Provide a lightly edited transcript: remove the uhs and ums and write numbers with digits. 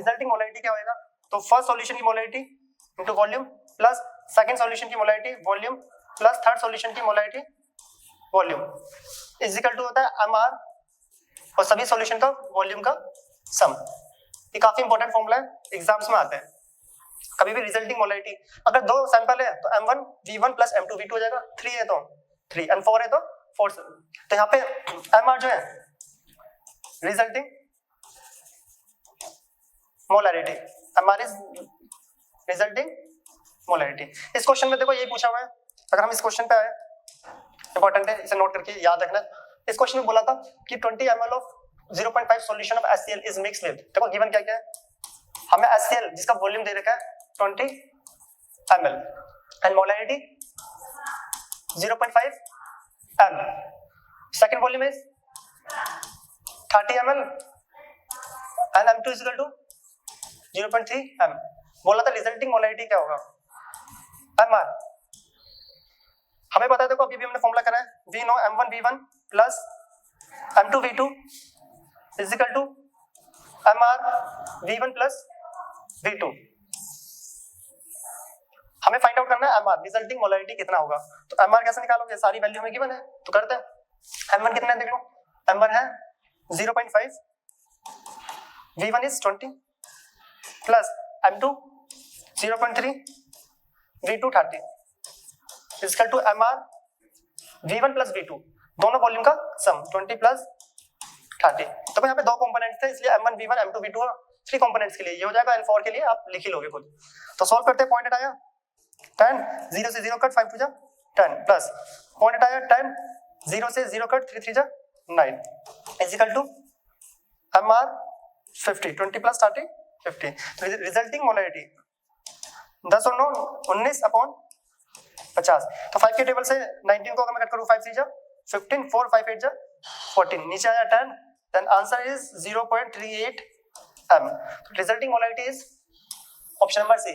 Resulting molarity क्या होगा, तो फर्स्ट सॉल्यूशन की molarity into volume plus second solution की molarity volume plus third solution की molarity volume is equal to होता है mr और सभी सॉल्यूशन का वॉल्यूम का सम। ये काफी इंपॉर्टेंट फॉर्मूला है, एग्जाम्स में आता है। कभी भी रिजल्टिंग मोलैरिटी अगर दो सैंपल है तो m1 v1 plus m2 v2 हो जाएगा, 3 है तो 3 and 4 है तो 4। तो यहाँ पे mr जो है resulting molarity, mr is resulting molarity. इस क्वेश्चन में देखो यही पूछा हुआ है, अगर हम इस क्वेश्चन पे आए, इंपॉर्टेंट है इसे नोट करके याद रखना। इस क्वेश्चन में बोला था कि 20 ml of 0.5 solution of HCl is mixed with, देखो गिवन क्या क्या है, हमें HCl जिसका वॉल्यूम दे रखा है 20 ml and molarity 0.5 m, second volume is 30 ml and m2 is equal to 0.3 m। बोला था रिजल्टिंग मोलैरिटी क्या होगा, mr। हमें पता है, देखो अभी भी हमने फॉर्मूला करा है, we know m1 v1 plus m2 v2 is equal to mr v1 plus v2। हमें फाइंड आउट करना है mr रिजल्टिंग मोलैरिटी कितना होगा, तो mr कैसे निकालोगे, सारी वैल्यू हमें गिवन है तो करते हैं। m1 कितना है देख लो, m1 है 0.5, v1 is 20 plus m2 0.3, v2 30 equal to mr v1 plus v2 दोनों वॉल्यूम का सम 20 प्लस 30। तो यहाँ पे दो कंपोनेंट्स थे इसलिए m1 v1 m2 v2 three components के लिए ये हो जाएगा एंड 4 के लिए आप लिख ही लोगे खुद। तो सॉल्व करते हैं, पॉइंट आया 10, 0 से 0 कट 5 टू जा 10 प्लस पॉइंट आया 10, 0 से 0 कट 3 3 जा 9 इज इक्वल टू mr 50, 20 प्लस 30 50। रिजल्टिंग मोलैरिटी 10 और 9 19 अपॉन 50। तो 5 के टेबल से 19 को अगर मैं कट करूं 5 3 जा 15, 4 5 8 जा 14, नीचे आया 10, then answer is 0.38 m। Resulting molarity is option number C.